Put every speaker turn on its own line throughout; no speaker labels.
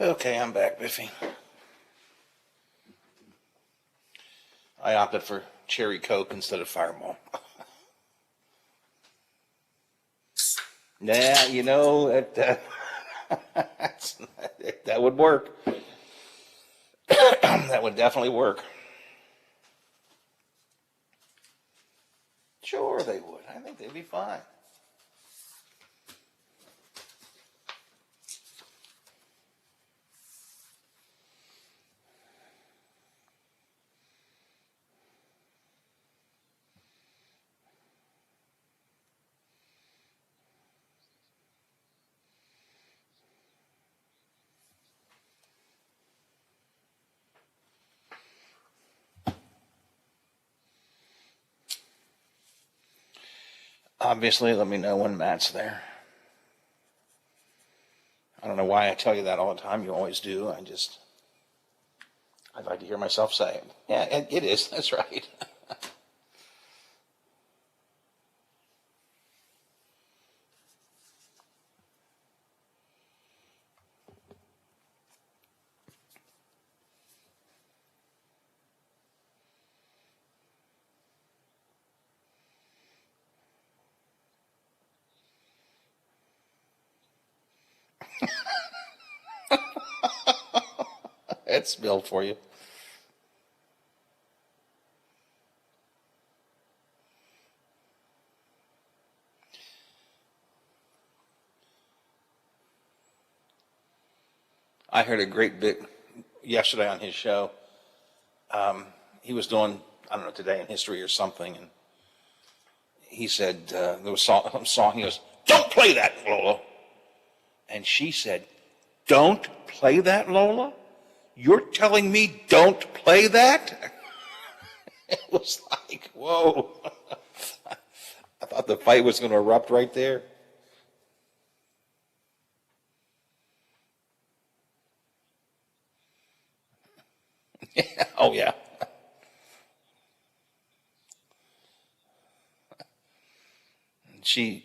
Okay, I'm back, Biffy. I opted for cherry Coke instead of Fireball. Yeah, you know, that would work. That would definitely work. Sure they would. I think they'd be fine. Obviously, let me know when Matt's there. I don't know why I tell you that all the time. You always do. I'd like to hear myself say it. Yeah, it is. That's right. It's spilled for you. I heard a great bit yesterday on his show. He was doing, I don't know, Today in History or something, and he said, there was some song, he goes, "Don't play that, Lola." And she said, "Don't play that, Lola? You're telling me don't play that?" It was like, whoa. I thought the fight was going to erupt right there. Oh, yeah. He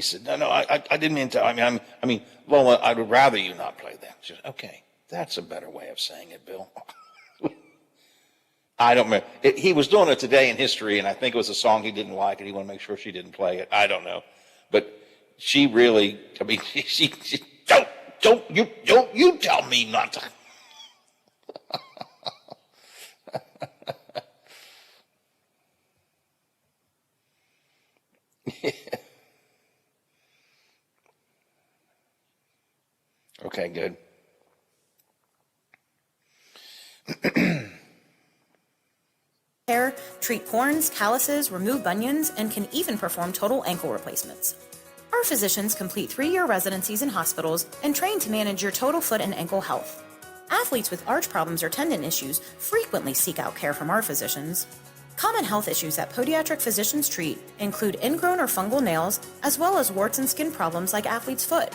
said, no, I didn't mean to. I mean, Lola, I would rather you not play that. She said, okay, that's a better way of saying it, Bill. I don't remember. He was doing it Today in History, and I think it was a song he didn't like, and he wanted to make sure she didn't play it. I don't know, but she really, I mean, she don't you tell me not to. Okay, good.
Treat corns, calluses, remove bunions, and can even perform total ankle replacements. Our physicians complete 3-year residencies in hospitals and train to manage your total foot and ankle health. Athletes with arch problems or tendon issues frequently seek out care from our physicians. Common health issues that podiatric physicians treat include ingrown or fungal nails, as well as warts and skin problems like athlete's foot.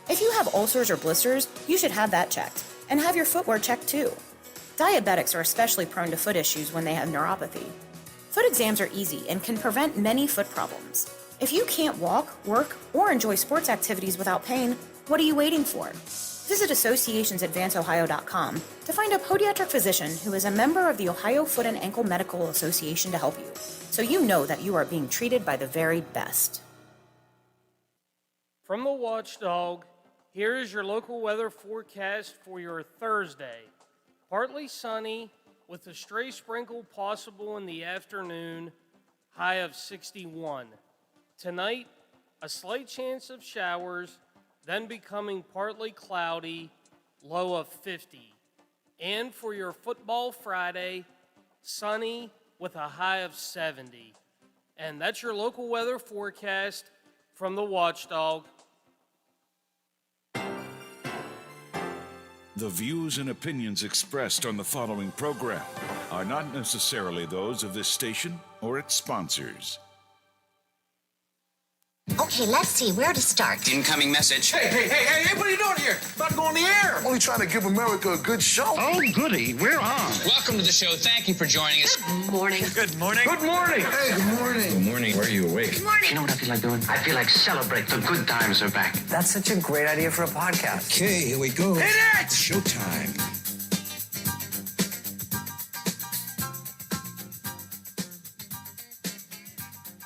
If you have ulcers or blisters, you should have that checked, and have your footwear checked too. Diabetics are especially prone to foot issues when they have neuropathy. Foot exams are easy and can prevent many foot problems. If you can't walk, work, or enjoy sports activities without pain, what are you waiting for? Visit associationsadvanceohio.com to find a podiatric physician who is a member of the Ohio Foot and Ankle Medical Association to help you, so you know that you are being treated by the very best.
From the Watchdog, here is your local weather forecast for your Thursday. Partly sunny with a stray sprinkle possible in the afternoon, high of 61. Tonight, a slight chance of showers, then becoming partly cloudy, low of 50. And for your football Friday, sunny with a high of 70. And that's your local weather forecast from the Watchdog.
The views and opinions expressed on the following program are not necessarily those of this station or its sponsors.
Okay, let's see where to start.
Incoming message.
Hey, what are you doing here? About to go on the air.
Only trying to give America a good show.
Oh, goody. We're on.
Welcome to the show. Thank you for joining us.
Good morning.
Good morning.
Good morning.
Hey, good morning.
Good morning. Where are you awake?
Good morning.
You know what I feel like doing? I feel like celebrate. The good times are back.
That's such a great idea for a podcast.
Okay, here we go.
Hit it!
Showtime.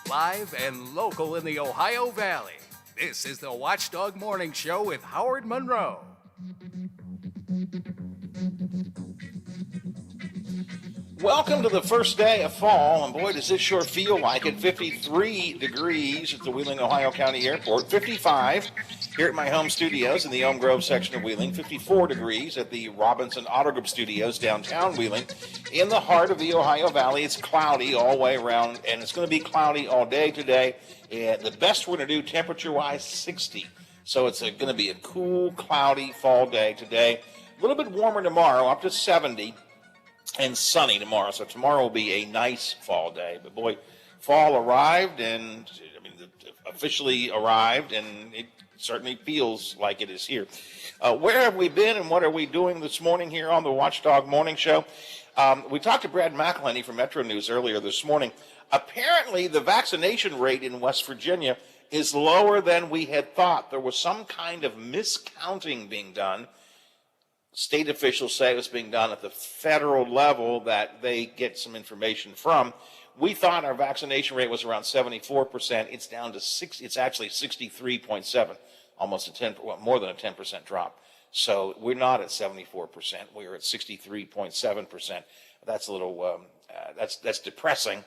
Live and local in the Ohio Valley, this is the Watchdog Morning Show with Howard Monroe.
Welcome to the first day of fall, and boy, does this sure feel like it. 53 degrees at the Wheeling, Ohio County Airport, 55 here at my home studios in the Elm Grove section of Wheeling, 54 degrees at the Robinson Auto Group Studios downtown Wheeling. In the heart of the Ohio Valley, it's cloudy all the way around, and it's going to be cloudy all day today. And the best we're going to do temperature-wise, 60. So it's going to be a cool, cloudy fall day today. A little bit warmer tomorrow, up to 70. And sunny tomorrow, so tomorrow will be a nice fall day. But boy, fall arrived, and officially arrived, and it certainly feels like it is here. Where have we been, and what are we doing this morning here on the Watchdog Morning Show? We talked to Brad McElhenney from Metro News earlier this morning. Apparently, the vaccination rate in West Virginia is lower than we had thought. There was some kind of miscounting being done. State officials say it was being done at the federal level that they get some information from. We thought our vaccination rate was around 74%. It's down to 6. It's actually 63.7, almost a 10, well, more than a 10% drop. So we're not at 74%. We're at 63.7%. That's a little. That's depressing.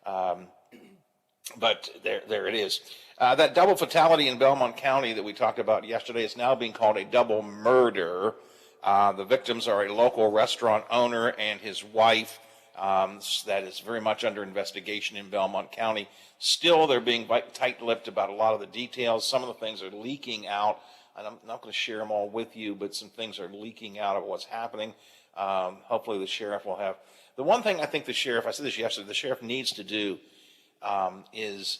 But there it is. That double fatality in Belmont County that we talked about yesterday is now being called a double murder. The victims are a local restaurant owner and his wife. That is very much under investigation in Belmont County. Still, they're being tight-lipped about a lot of the details. Some of the things are leaking out, and I'm not going to share them all with you, but some things are leaking out of what's happening. Hopefully the sheriff will have. The one thing I think the sheriff, I said this yesterday, the sheriff needs to do is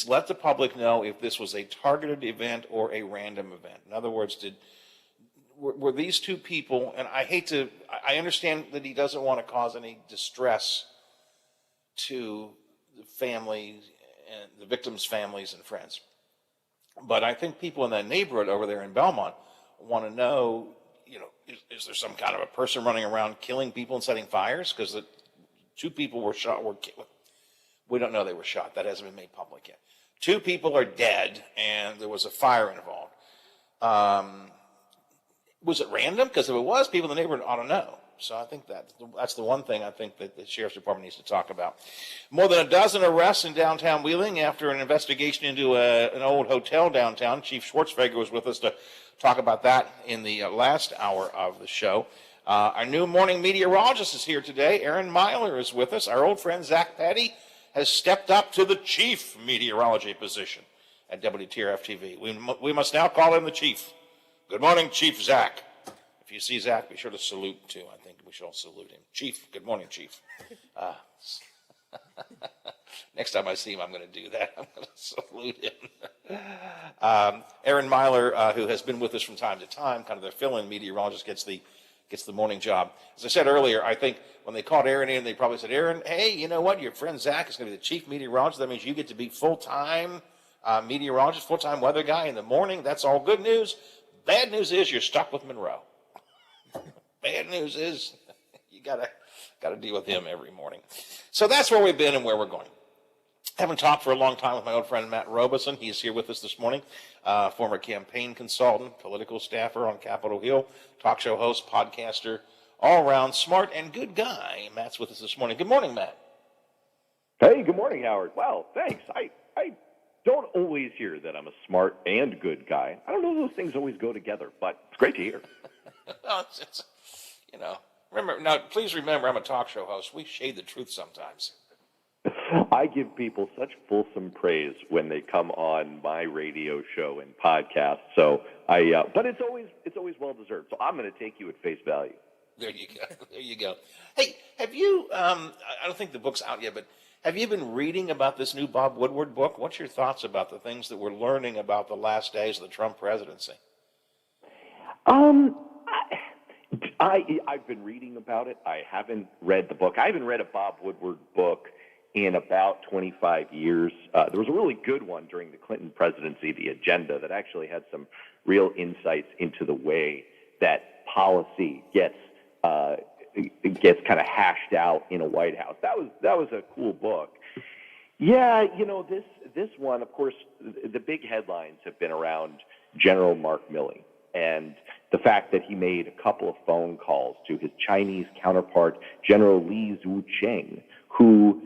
let the public know if this was a targeted event or a random event. In other words, were these two people, and I understand that he doesn't want to cause any distress to the family and the victims' families and friends. But I think people in that neighborhood over there in Belmont want to know, is there some kind of a person running around killing people and setting fires? Because the two people were shot, we don't know they were shot. That hasn't been made public yet. 2 people are dead, and there was a fire involved. Was it random? Because if it was, people in the neighborhood ought to know. So I think that's the one thing I think that the Sheriff's Department needs to talk about. More than a dozen arrests in downtown Wheeling after an investigation into an old hotel downtown. Chief Schwartzfeger was with us to talk about that in the last hour of the show. Our new morning meteorologist is here today. Aaron Myler is with us. Our old friend Zach Patty has stepped up to the chief meteorology position at WTRF-TV. We must now call him the chief. Good morning, Chief Zach. If you see Zach, be sure to salute, too. I think we should all salute him. Chief, good morning, Chief. Next time I see him, I'm going to do that. I'm going to salute him. Aaron Myler, who has been with us from time to time, kind of the fill-in meteorologist, gets the morning job. As I said earlier, I think when they called Aaron in, they probably said, Aaron, hey, you know what? Your friend Zach is going to be the chief meteorologist. That means you get to be full-time meteorologist, full-time weather guy in the morning. That's all good news. Bad news is you're stuck with Monroe. Bad news is you gotta deal with him every morning. So that's where we've been and where we're going. Haven't talked for a long time with my old friend Matt Robeson. He's here with us this morning. Former campaign consultant, political staffer on Capitol Hill, talk show host, podcaster, all around smart and good guy. Matt's with us this morning. Good morning, Matt.
Hey, good morning, Howard. Well, thanks. I don't always hear that I'm a smart and good guy. I don't know if those things always go together, but it's great to hear.
Well, remember, now, please remember, I'm a talk show host. We shade the truth sometimes.
I give people such fulsome praise when they come on my radio show and podcast. So but it's always well deserved. So I'm going to take you at face value.
There you go. There you go. Hey, have you, I don't think the book's out yet, but have you been reading about this new Bob Woodward book? What's your thoughts about the things that we're learning about the last days of the Trump presidency?
I've been reading about it. I haven't read the book. I haven't read a Bob Woodward book in about 25 years. There was a really good one during the Clinton presidency, The Agenda, that actually had some real insights into the way that policy gets kind of hashed out in a White House. That was a cool book. Yeah, this one, of course, the big headlines have been around General Mark Milley and the fact that he made a couple of phone calls to his Chinese counterpart, General Li Zucheng, who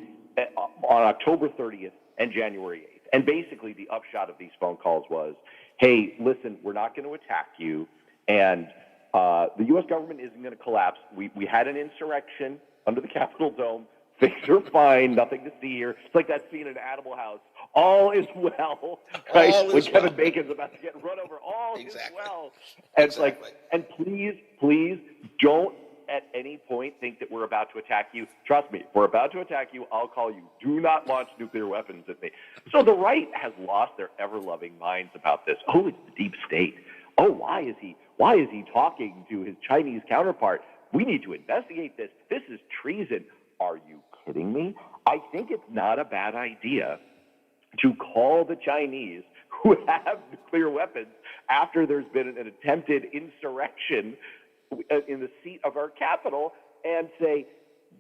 on October 30th and January 8th. And basically the upshot of these phone calls was, hey, listen, we're not going to attack you, and the U.S. government isn't going to collapse. We had an insurrection under the Capitol Dome. Things are fine. Nothing to see here. It's like that scene in Animal House. All is well. Right? When Kevin Bacon's about to get run over, all is well. And it's like, and please don't at any point think that we're about to attack you. Trust me, if we're about to attack you, I'll call you. Do not launch nuclear weapons at me. So the right has lost their ever-loving minds about this. Oh, it's the deep state. Oh, why is he talking to his Chinese counterpart? We need to investigate this. This is treason. Are you kidding me? I think it's not a bad idea to call the Chinese who have nuclear weapons after there's been an attempted insurrection in the seat of our capital and say,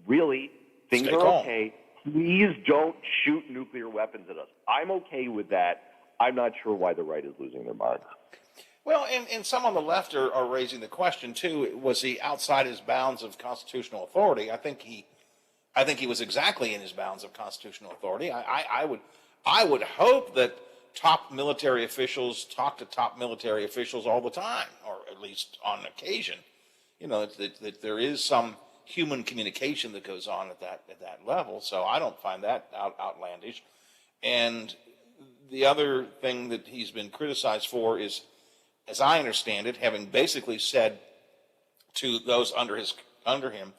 really, things are okay. Please don't shoot nuclear weapons at us. I'm okay with that. I'm not sure why the right is losing their mind.
Well, and some on the left are raising the question, too, was he outside his bounds of constitutional authority? I think he was exactly in his bounds of constitutional authority. I would hope that top military officials talk to top military officials all the time, or at least on occasion. That there is some human communication that goes on at that level. So I don't find that outlandish. And the other thing that he's been criticized for is, as I understand it, having basically said to those under him,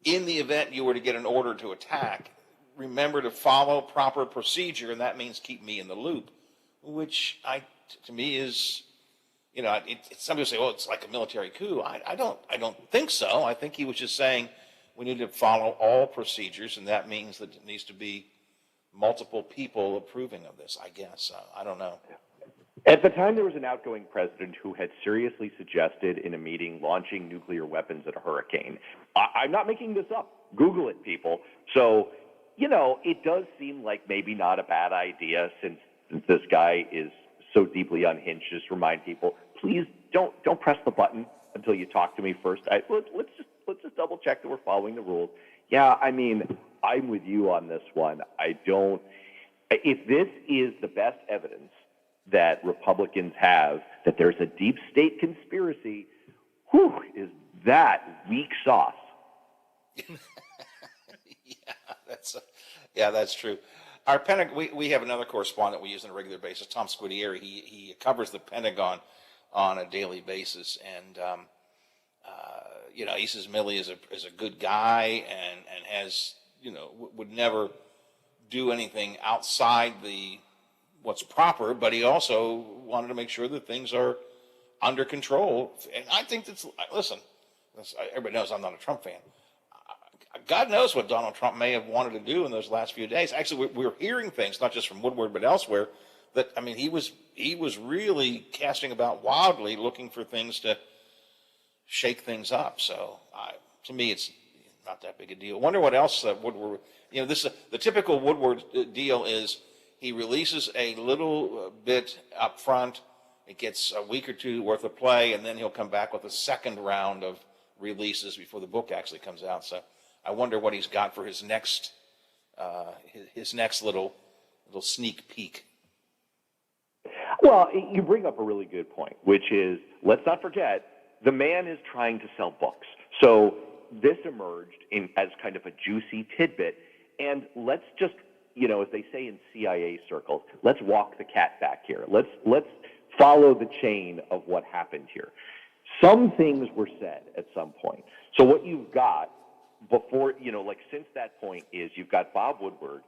in the event you were to get an order to attack, remember to follow proper procedure, and that means keep me in the loop, which to me is, some people say, well, it's like a military coup. I don't think so. I think he was just saying we need to follow all procedures, and that means that it needs to be multiple people approving of this, I guess. I don't know.
At the time, there was an outgoing president who had seriously suggested in a meeting launching nuclear weapons at a hurricane. I'm not making this up. Google it, people. So, it does seem like maybe not a bad idea since this guy is so deeply unhinged. Just remind people, please don't press the button until you talk to me first. Let's just double check that we're following the rules. Yeah, I mean, I'm with you on this one. If this is the best evidence that Republicans have that there's a deep state conspiracy, is that weak sauce?
That's true. Our Pentagon, we have another correspondent we use on a regular basis, Tom Squidieri. He covers the Pentagon on a daily basis, and he says Milley is a good guy and has would never do anything outside what's proper, but he also wanted to make sure that things are under control. And I think everybody knows I'm not a Trump fan. God knows what Donald Trump may have wanted to do in those last few days. Actually, we're hearing things, not just from Woodward, but elsewhere, that, he was really casting about wildly, looking for things to shake things up. So to me, it's not that big a deal. I wonder what else Woodward, the typical Woodward deal is he releases a little bit up front. It gets a week or two worth of play, and then he'll come back with a second round of releases before the book actually comes out. So I wonder what he's got for his next little sneak peek.
Well, you bring up a really good point, which is, let's not forget, the man is trying to sell books. So this emerged as kind of a juicy tidbit, and let's just, as they say in CIA circles, let's walk the cat back here. Let's follow the chain of what happened here. some things were said at some point. So what you've got before, since that point is you've got Bob Woodward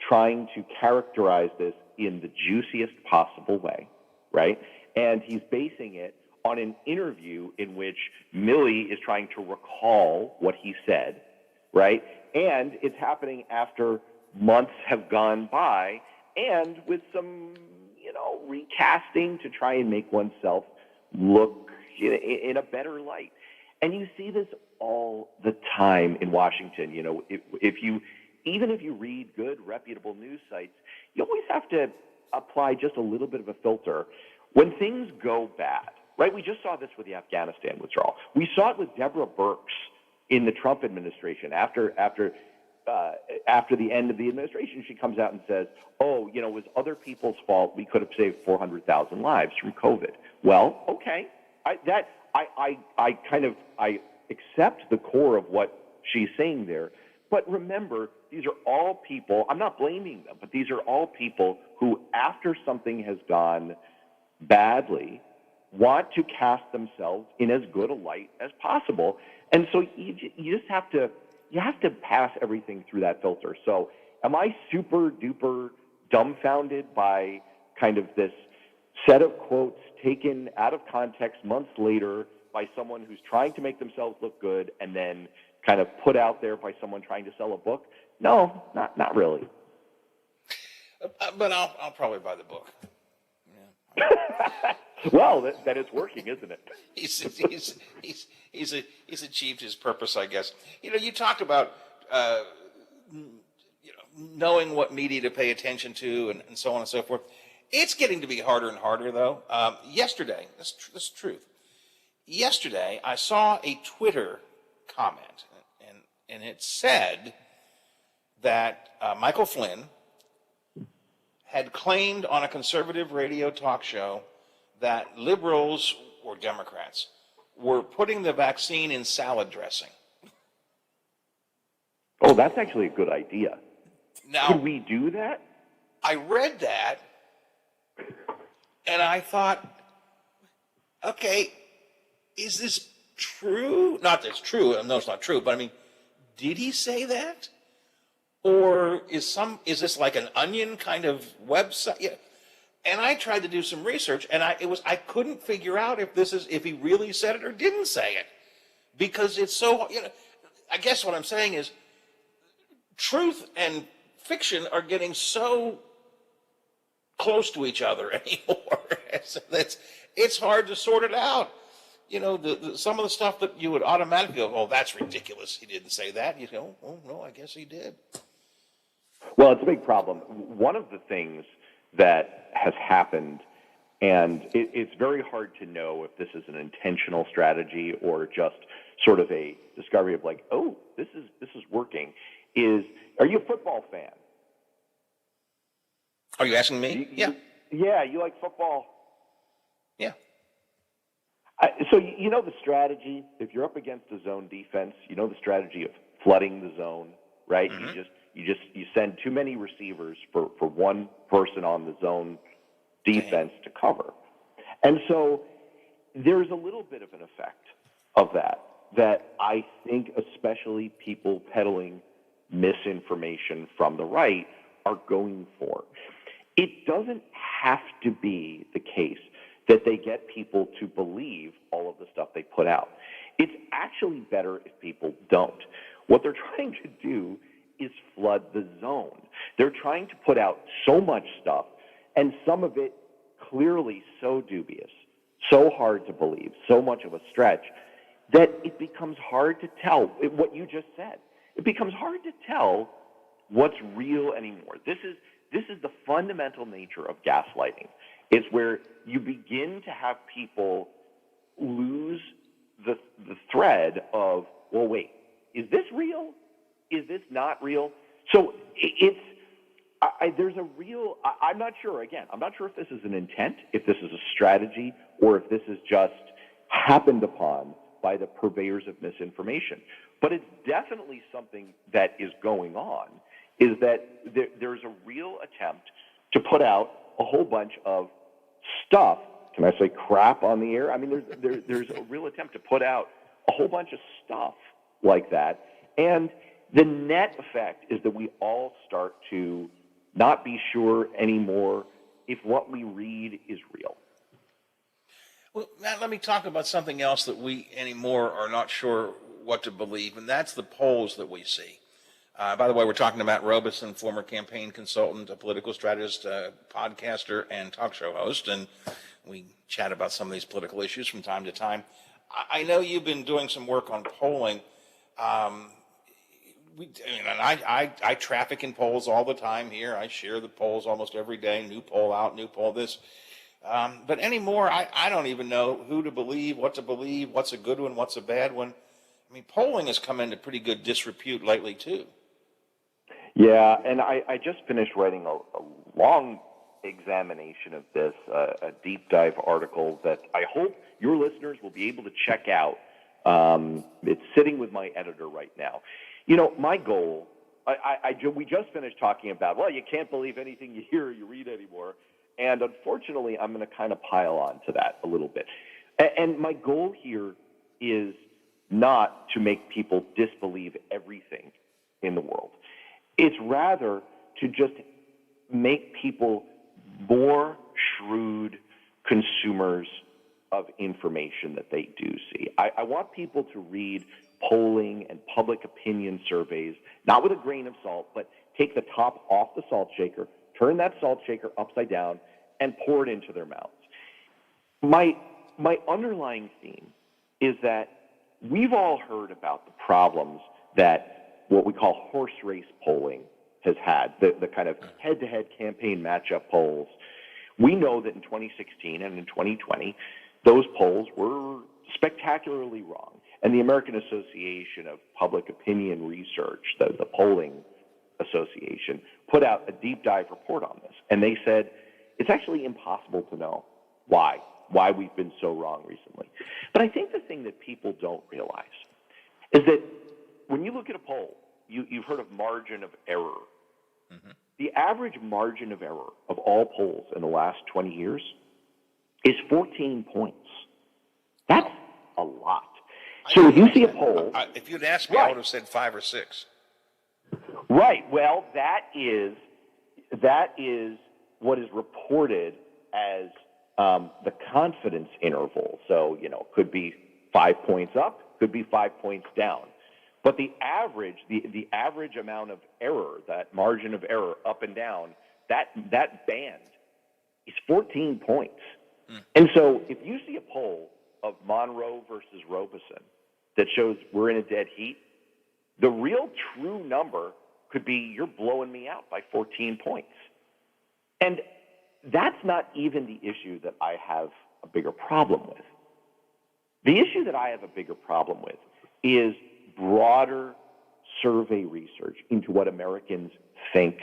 trying to characterize this in the juiciest possible way, right? And he's basing it on an interview in which Millie is trying to recall what he said, right? And it's happening after months have gone by and with some, recasting to try and make oneself look in a better light. And you see this all the time in Washington. Even if you read good, reputable news sites, you always have to apply just a little bit of a filter. When things go bad, right? We just saw this with the Afghanistan withdrawal. We saw it with Deborah Birx in the Trump administration. After the end of the administration, she comes out and says, it was other people's fault. We could have saved 400,000 lives from COVID. Well, okay. I accept the core of what she's saying there. But remember, these are all people, I'm not blaming them, but these are all people who, after something has gone badly, want to cast themselves in as good a light as possible. And so you just have to pass everything through that filter. So am I super duper dumbfounded by kind of this set of quotes taken out of context months later by someone who's trying to make themselves look good and then kind of put out there by someone trying to sell a book? No, not really.
But I'll probably buy the book.
Yeah. Well, that it's working, isn't it?
He's achieved his purpose, I guess. You talk about knowing what media to pay attention to and so on and so forth. It's getting to be harder and harder, though. Yesterday, this is truth. Yesterday, I saw a Twitter comment, and it said that Michael Flynn had claimed on a conservative radio talk show that liberals or Democrats were putting the vaccine in salad dressing.
Oh, that's actually a good idea.
Now,
could we do that?
I read that, and I thought, okay, is this true? Not that it's true. No, it's not true. But I mean, did he say that? Or is this like an Onion kind of website? Yeah. And I tried to do some research, and I couldn't figure out if he really said it or didn't say it, because it's so, I guess what I'm saying is truth and fiction are getting so close to each other anymore. It's hard to sort it out. Some of the stuff that you would automatically go, oh, that's ridiculous. He didn't say that. You go, oh, no, I guess he did.
Well, it's a big problem. One of the things that has happened, and it's very hard to know if this is an intentional strategy or just sort of a discovery of like, oh, this is working, are you a football fan?
Are you asking me? Yeah.
Yeah, you like football?
Yeah.
So you know the strategy, if you're up against a zone defense, you know the strategy of flooding the zone, right? Mm-hmm. You send too many receivers for one person on the zone defense to cover. And so there's a little bit of an effect of that I think especially people peddling misinformation from the right are going for. It doesn't have to be the case that they get people to believe all of the stuff they put out. It's actually better if people don't. What they're trying to do is flood the zone. They're trying to put out so much stuff, and some of it clearly so dubious, so hard to believe, so much of a stretch, that it becomes hard to tell what you just said. It becomes hard to tell what's real anymore. This is the fundamental nature of gaslighting. It's where you begin to have people lose the thread of, well, wait, is this real? Is this not real? So there's a real, I'm not sure, again, I'm not sure if this is an intent, if this is a strategy, or if this is just happened upon by the purveyors of misinformation. But it's definitely something that is going on, is that there's a real attempt to put out a whole bunch of stuff can I say crap on the air? I mean, there's a real attempt to put out a whole bunch of stuff like that. And the net effect is that we all start to not be sure anymore if what we read is real.
Well, Matt, let me talk about something else that we anymore are not sure what to believe, and that's the polls that we see. By the way, we're talking to Matt Robeson, former campaign consultant, a political strategist, podcaster, and talk show host, and we chat about some of these political issues from time to time. I know you've been doing some work on polling. I traffic in polls all the time here. I share the polls almost every day, new poll out, new poll this. But anymore, I don't even know who to believe, what's a good one, what's a bad one. I mean, polling has come into pretty good disrepute lately, too.
Yeah, and I just finished writing a long examination of this, a deep dive article that I hope your listeners will be able to check out. It's sitting with my editor right now. You know, my goal, we just finished talking about, well, you can't believe anything you hear or you read anymore. And unfortunately, I'm going to kind of pile on to that a little bit. And my goal here is not to make people disbelieve everything in the world. It's rather to just make people more shrewd consumers of information that they do see. I want people to read polling and public opinion surveys, not with a grain of salt, but take the top off the salt shaker, turn that salt shaker upside down, and pour it into their mouths. My underlying theme is that we've all heard about the problems that what we call horse race polling has had, the kind of head-to-head campaign matchup polls. We know that in 2016 and in 2020, those polls were spectacularly wrong. And the American Association of Public Opinion Research, the polling association, put out a deep dive report on this. And they said it's actually impossible to know why we've been so wrong recently. But I think the thing that people don't realize is that when you look at a poll, you've heard of margin of error. Mm-hmm. The average margin of error of all polls in the last 20 years is 14 points. That's a lot. So if you see a poll...
if you'd asked me, right, I would have said 5 or 6.
Right. Well, that is what is reported as the confidence interval. So, could be 5 points up, could be 5 points down. But the average amount of error, that margin of error up and down, that band is 14 points. And so if you see a poll of Monroe versus Robeson that shows we're in a dead heat, the real true number could be you're blowing me out by 14 points. And that's not even the issue that I have a bigger problem with. The issue that I have a bigger problem with is broader survey research into what Americans think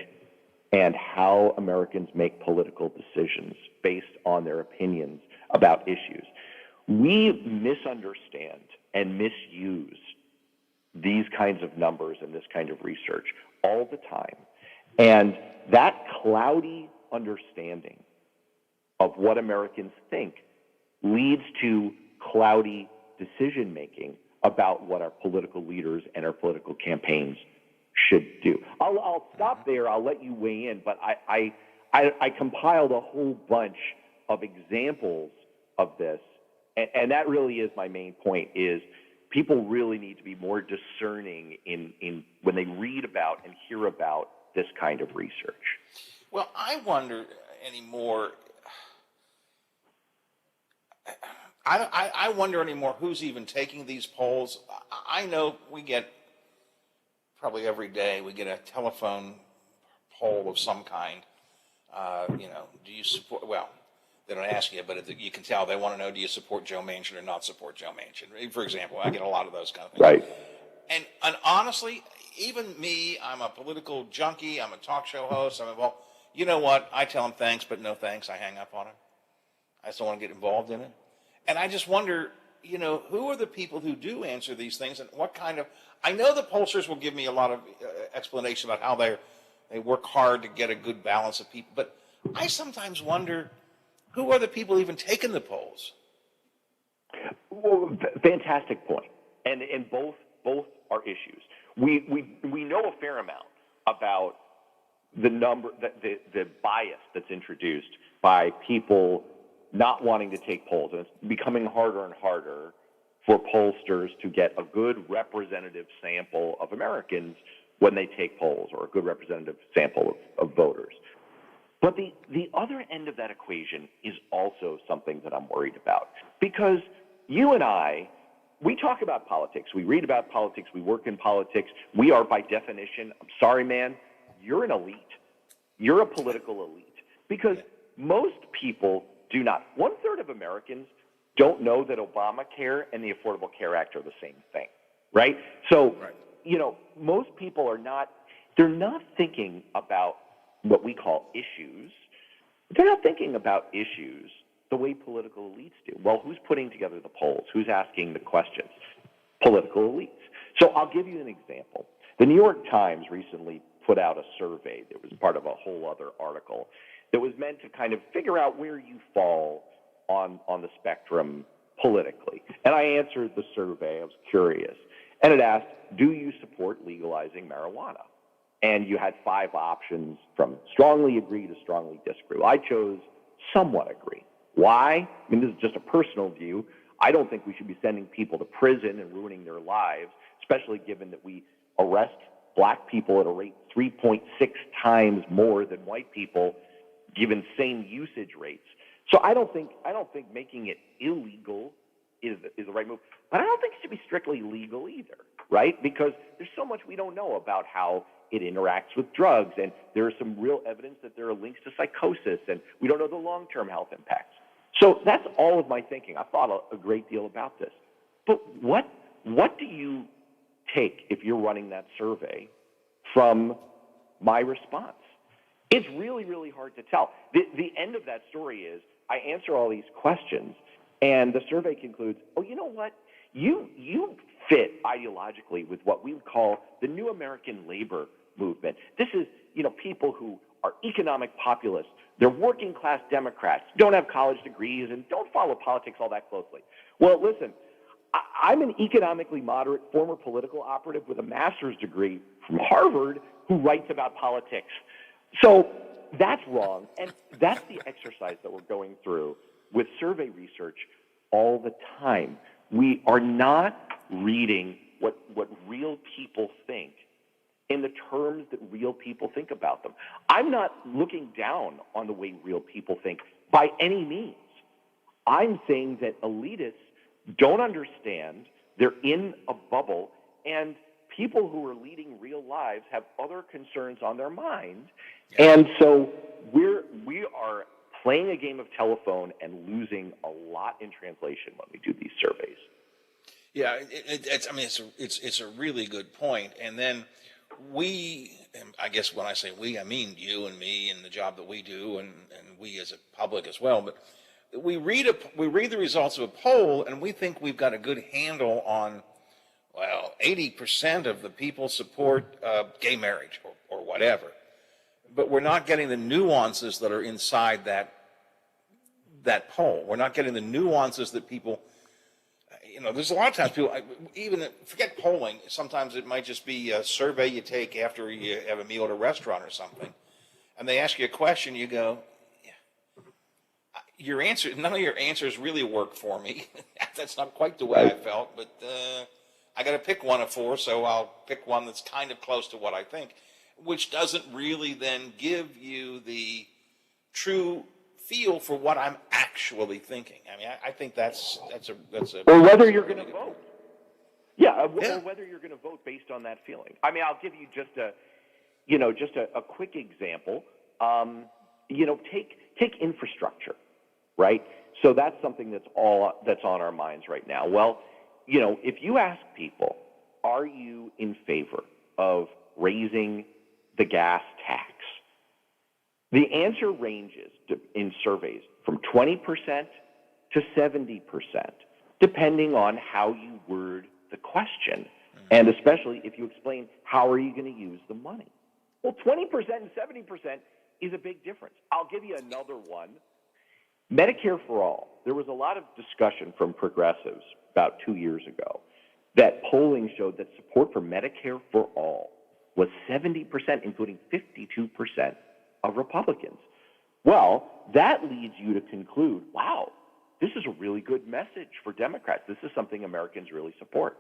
and how Americans make political decisions based on their opinions about issues. We misunderstand and misuse these kinds of numbers and this kind of research all the time. And that cloudy understanding of what Americans think leads to cloudy decision-making about what our political leaders and our political campaigns should do. I'll stop there. I'll let you weigh in, but I compiled a whole bunch of examples of this, and that really is my main point, is people really need to be more discerning in when they read about and hear about this kind of research.
Well, I wonder anymore... I wonder anymore who's even taking these polls. I know we get, probably every day, we get a telephone poll of some kind. Do you support, well, they don't ask you, but you can tell they want to know, do you support Joe Manchin or not support Joe Manchin? For example, I get a lot of those kind of things.
Right.
And honestly, even me, I'm a political junkie, I'm a talk show host, well, you know what? I tell them thanks, but no thanks. I hang up on them. I just don't want to get involved in it. And I just wonder, who are the people who do answer these things, and what kind of... I know the pollsters will give me a lot of explanation about how they work hard to get a good balance of people, but I sometimes wonder who are the people even taking the polls?
Well, fantastic point. And both are issues. We know a fair amount about the bias that's introduced by people not wanting to take polls, and it's becoming harder and harder for pollsters to get a good representative sample of Americans when they take polls, or a good representative sample of voters. But the other end of that equation is also something that I'm worried about, because you and I, we talk about politics, we read about politics, we work in politics. We are, by definition, I'm sorry, man, you're an elite. You're a political elite, because most people do not. 1/3 of Americans don't know that Obamacare and the Affordable Care Act are the same thing, right? So, most people they're not thinking about what we call issues. They're not thinking about issues the way political elites do. Well, who's putting together the polls? Who's asking the questions? Political elites. So I'll give you an example. The New York Times recently put out a survey that was part of a whole other article that was meant to kind of figure out where you fall on the spectrum politically. And I answered the survey. I was curious. And it asked, do you support legalizing marijuana? And you had 5 options, from strongly agree to strongly disagree. Well, I chose somewhat agree. Why? I mean, this is just a personal view. I don't think we should be sending people to prison and ruining their lives, especially given that we arrest black people at a rate 3.6 times more than white people, given same usage rates. So I don't think making it illegal is the right move. But I don't think it should be strictly legal either, right? Because there's so much we don't know about how it interacts with drugs, and there is some real evidence that there are links to psychosis, and we don't know the long-term health impacts. So that's all of my thinking. I thought a great deal about this. But what do you take, if you're running that survey, from my response? It's really, really hard to tell. The end of that story is I answer all these questions, and the survey concludes, oh, you know what? You fit ideologically with what we would call the new American labor movement. This is, people who are economic populists. They're working class Democrats, don't have college degrees, and don't follow politics all that closely. Well, listen, I'm an economically moderate former political operative with a master's degree from Harvard who writes about politics. So that's wrong, and that's the exercise that we're going through with survey research all the time. We are not reading what real people think in the terms that real people think about them. I'm not looking down on the way real people think by any means. I'm saying that elitists don't understand, they're in a bubble, and people who are leading real lives have other concerns on their mind. And so we are playing a game of telephone and losing a lot in translation when we do these surveys.
Yeah, it's a really good point. And then we, and I guess when I say we, I mean you and me and the job that we do, and we as a public as well. But we read the results of a poll, and we think we've got a good handle on, well, 80% of the people support gay marriage or whatever. But we're not getting the nuances that are inside that poll. We're not getting the nuances that people, there's a lot of times people, even forget polling, sometimes it might just be a survey you take after you have a meal at a restaurant or something, and they ask you a question, you go, none of your answers really work for me. That's not quite the way I felt, but I got to pick one of 4, so I'll pick one that's kind of close to what I think, which doesn't really then give you the true feel for what I'm actually thinking. I mean, I think that's a.
Or whether you're going to vote. Or whether you're going to vote based on that feeling. I mean, I'll give you just a quick example. Take infrastructure, right? So that's something that's on our minds right now. Well, if you ask people, are you in favor of raising the gas tax? The answer ranges in surveys from 20% to 70%, depending on how you word the question, and especially if you explain how are you going to use the money. Well, 20% and 70% is a big difference. I'll give you another one. Medicare for all. There was a lot of discussion from progressives about 2 years ago that polling showed that support for Medicare for all was 70%, including 52% of Republicans. Well, that leads you to conclude, wow, this is a really good message for Democrats. This is something Americans really support.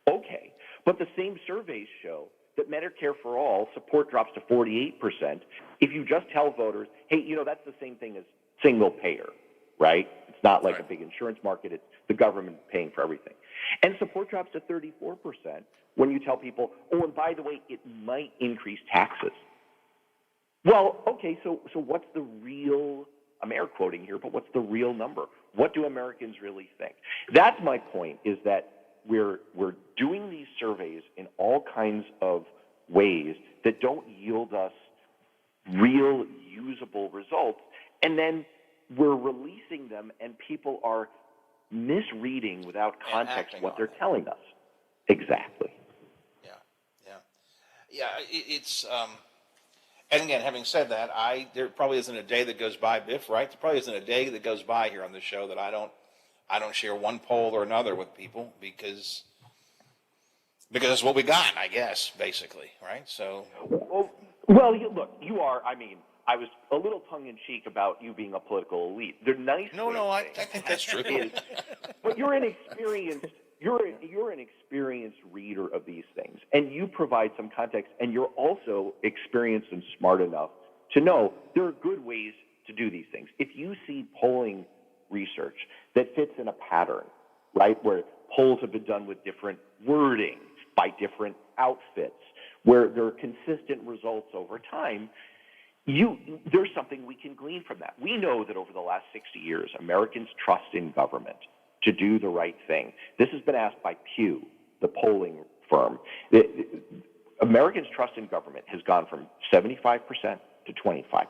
Okay, but the same surveys show that Medicare for all support drops to 48% if you just tell voters, hey, that's the same thing as single payer, right? It's not like a big insurance market. It's the government paying for everything. And support drops to 34% when you tell people, oh, and by the way, it might increase taxes. Well, okay, so what's the real, I'm air quoting here, but what's the real number? What do Americans really think? That's my point, is that we're doing these surveys in all kinds of ways that don't yield us real usable results, and then we're releasing them and people are misreading without context what they're telling us. Exactly.
Yeah, it's and again, having said that, there probably isn't a day that goes by, Biff, right? There probably isn't a day that goes by here on this show that I don't share one poll or another with people because it's what we got, I guess, basically, right? So.
Well, look, you are. I mean, I was a little tongue-in-cheek about you being a political elite. They're nice.
No, I think that's true.
But you're an experienced. You're an experienced reader of these things, and you provide some context, and you're also experienced and smart enough to know there are good ways to do these things. If you see polling research that fits in a pattern, right, where polls have been done with different wording by different outfits, where there are consistent results over time, there's something we can glean from that. We know that over the last 60 years, Americans trust in government to do the right thing. This has been asked by Pew, the polling firm. Americans' trust in government has gone from 75% to 25%.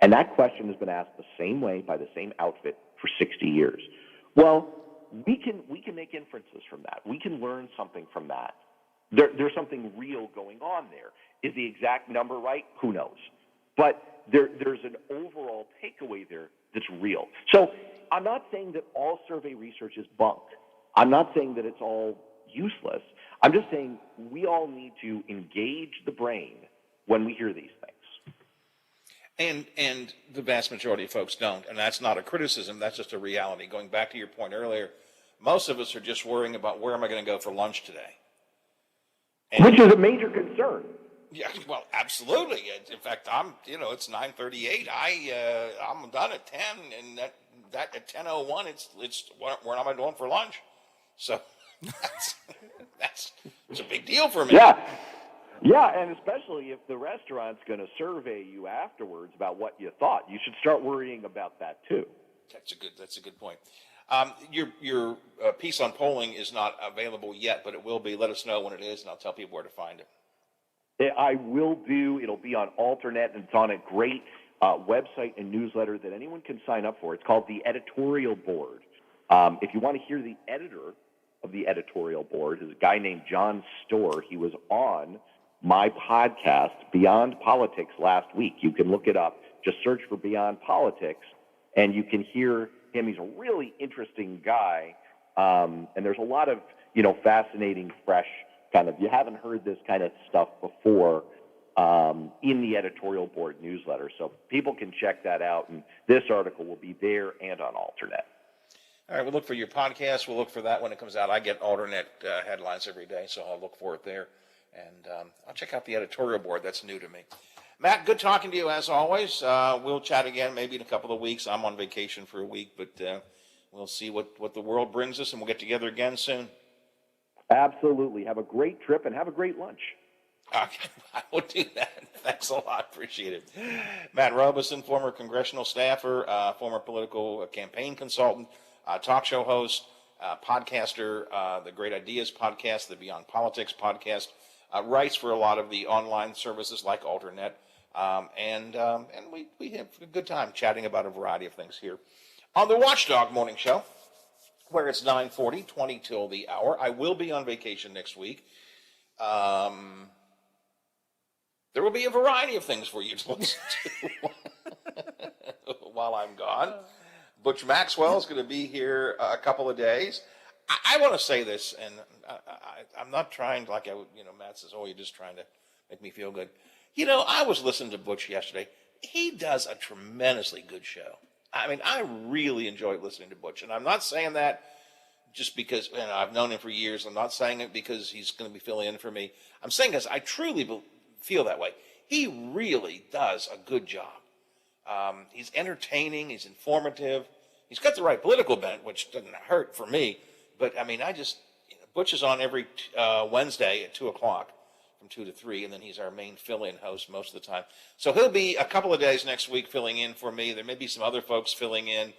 And that question has been asked the same way by the same outfit for 60 years. Well, we can make inferences from that. We can learn something from that. There's something real going on there. Is the exact number right? Who knows? But there's an overall takeaway there that's real. So I'm not saying that all survey research is bunk. I'm not saying that it's all useless. I'm just saying we all need to engage the brain when we hear these things.
And the vast majority of folks don't. And that's not a criticism. That's just a reality. Going back to your point earlier, most of us are just worrying about where am I going to go for lunch today?
Which is a major concern.
Yeah, well, absolutely. In fact, it's 9:38. I'm done at 10, and that at 10:01, it's what am I doing for lunch? So that's a big deal for me.
Yeah, and especially if the restaurant's going to survey you afterwards about what you thought, you should start worrying about that too.
That's a good point. Your piece on polling is not available yet, but it will be. Let us know when it is, and I'll tell people where to find it.
I will do. It'll be on Alternet, and it's on a great website and newsletter that anyone can sign up for. It's called the Editorial Board. If you want to hear the editor of the Editorial Board is a guy named John Storr. He was on my podcast, Beyond Politics, last week. You can look it up. Just search for Beyond Politics, and you can hear him. He's a really interesting guy, and there's a lot of fascinating, fresh kind of, you haven't heard this kind of stuff before in the Editorial Board newsletter. So people can check that out, and this article will be there and on Alternet.
All right, we'll look for your podcast. We'll look for that when it comes out. I get Alternet headlines every day, so I'll look for it there. And I'll check out the Editorial Board. That's new to me. Matt, good talking to you as always. We'll chat again maybe in a couple of weeks. I'm on vacation for a week, but we'll see what the world brings us, and we'll get together again soon.
Absolutely. Have a great trip and have a great lunch.
Okay, I will do that. Thanks a lot. Appreciate it. Matt Robeson, former congressional staffer, former political campaign consultant, talk show host, podcaster, the Great Ideas podcast, the Beyond Politics podcast, writes for a lot of the online services like Alternet, and we have a good time chatting about a variety of things here on the Watchdog Morning Show, where it's 9:40, 20 till the hour. I will be on vacation next week. There will be a variety of things for you to listen to while I'm gone. Butch Maxwell is going to be here a couple of days. I want to say this, and I'm not trying like Matt says, oh, you're just trying to make me feel good. I was listening to Butch yesterday. He does a tremendously good show. I mean, I really enjoy listening to Butch, and I'm not saying that just because I've known him for years. I'm not saying it because he's going to be filling in for me. I'm saying because I truly feel that way. He really does a good job. He's entertaining. He's informative. He's got the right political bent, which doesn't hurt for me. But I mean, Butch is on every Wednesday at 2:00 from 2 to 3, and then he's our main fill-in host most of the time. So he'll be a couple of days next week filling in for me. There may be some other folks filling in.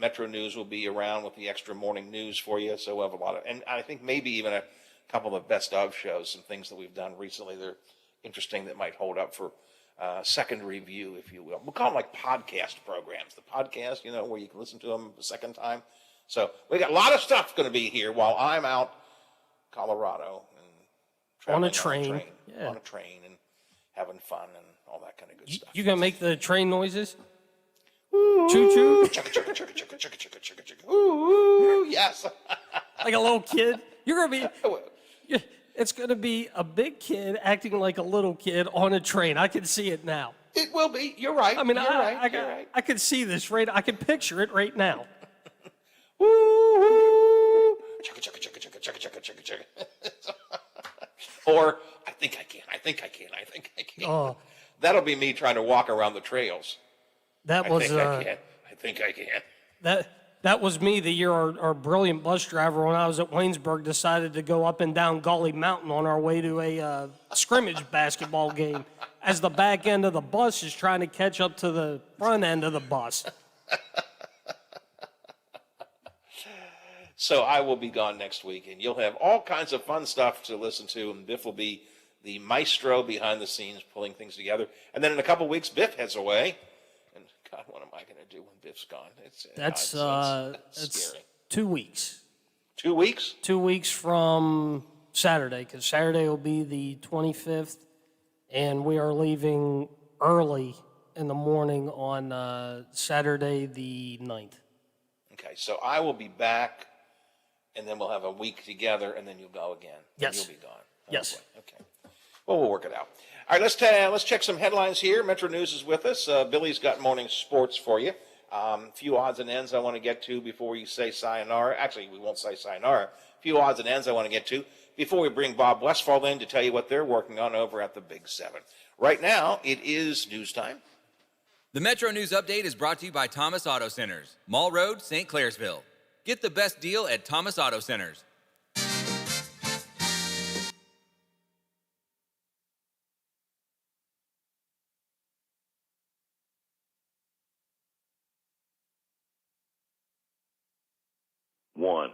Metro News will be around with the extra morning news for you. So we'll have a lot and I think maybe even a couple of best of shows, some things that we've done recently that are interesting that might hold up for second review, if you will. We'll call them like podcast programs. The podcast, where you can listen to them a second time. So we got a lot of stuff going to be here while I'm out Colorado and
on a train
and having fun and all that kind of good stuff.
You gonna make the train noises? Choo choo.
Chugga chugga chugga chugga chugga chugga chugga chugga. Ooh, yes.
Like a little kid. You're gonna be. It's gonna be a big kid acting like a little kid on a train. I can see it now.
It will be. You're right.
I mean,
you're right.
I can see this right. I can picture it right now.
Woo! Chugga chugga chugga chugga chugga chugga chugga chugga. Or I think I can.
Oh,
That'll be me trying to walk around the trails. I think I can.
That was me the year our brilliant bus driver, when I was at Waynesburg, decided to go up and down Gully Mountain on our way to a scrimmage basketball game, as the back end of the bus is trying to catch up to the front end of the bus.
So I will be gone next week, and you'll have all kinds of fun stuff to listen to, and Biff will be the maestro behind the scenes pulling things together. And then in a couple of weeks, Biff heads away. And God, what am I going to do when Biff's gone? It's scary.
2 weeks.
2 weeks?
2 weeks from Saturday, because Saturday will be the 25th, and we are leaving early in the morning on Saturday the 9th.
Okay, so I will be back, and then we'll have a week together, and then you'll go again.
Yes.
You'll be gone.
Yes.
Okay. Well, we'll work it out. All right, let's check some headlines here. Metro News is with us. Billy's got morning sports for you. A few odds and ends I want to get to before we say sayonara. Actually, we won't say sayonara. A few odds and ends I want to get to before we bring Bob Westfall in to tell you what they're working on over at the Big 7. Right now, it is news time.
The Metro News Update is brought to you by Thomas Auto Centers, Mall Road, St. Clairsville. Get the best deal at Thomas Auto Centers.
One.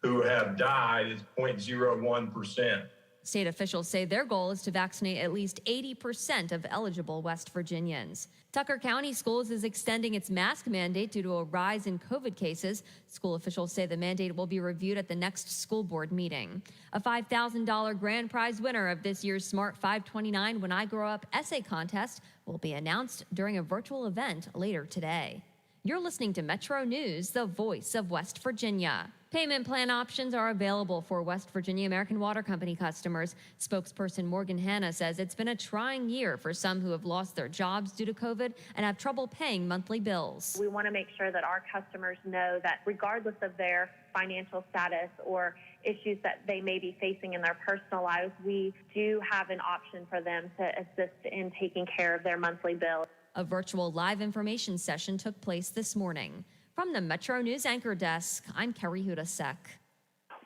Who have died is 0.01%.
State officials say their goal is to vaccinate at least 80% of eligible West Virginians. Tucker County Schools is extending its mask mandate due to a rise in COVID cases. School officials say the mandate will be reviewed at the next school board meeting. A $5,000 grand prize winner of this year's Smart 529 When I Grow Up essay contest will be announced during a virtual event later today. You're listening to Metro News, the voice of West Virginia. Payment plan options are available for West Virginia American Water Company customers. Spokesperson Morgan Hanna says it's been a trying year for some who have lost their jobs due to COVID and have trouble paying monthly bills.
We want to make sure that our customers know that regardless of their financial status or issues that they may be facing in their personal lives, we do have an option for them to assist in taking care of their monthly bill.
A virtual live information session took place this morning. From the Metro News Anchor Desk, I'm Kerry Hudasek.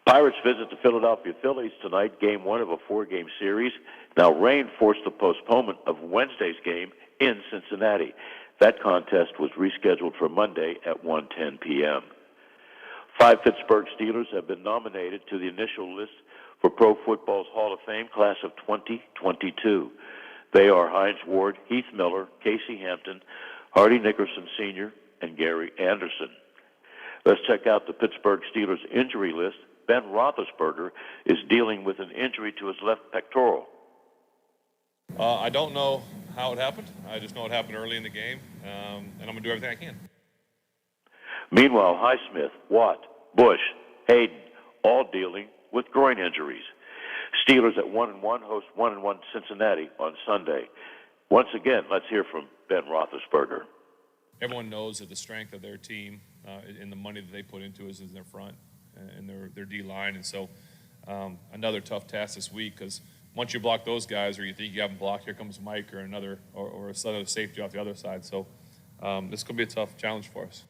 Pirates visit the Philadelphia Phillies tonight, game one of a four-game series. Now, rain forced the postponement of Wednesday's game in Cincinnati. That contest was rescheduled for Monday at 1:10 p.m. 5 Pittsburgh Steelers have been nominated to the initial list for Pro Football's Hall of Fame class of 2022. They are Hines Ward, Heath Miller, Casey Hampton, Hardy Nickerson Sr., and Gary Anderson. Let's check out the Pittsburgh Steelers injury list. Ben Roethlisberger is dealing with an injury to his left pectoral.
I don't know how it happened. I just know it happened early in the game, and I'm going to do everything I can.
Meanwhile, Highsmith, Watt, Bush, Hayden, all dealing with groin injuries. Steelers at 1-1 host 1-1 Cincinnati on Sunday. Once again, let's hear from Ben Roethlisberger.
Everyone knows that the strength of their team and the money that they put into it is in their front and their D-line. And so another tough task this week, because once you block those guys or you think you have them blocked, here comes Mike or another or a safety off the other side. So this could be a tough challenge for us.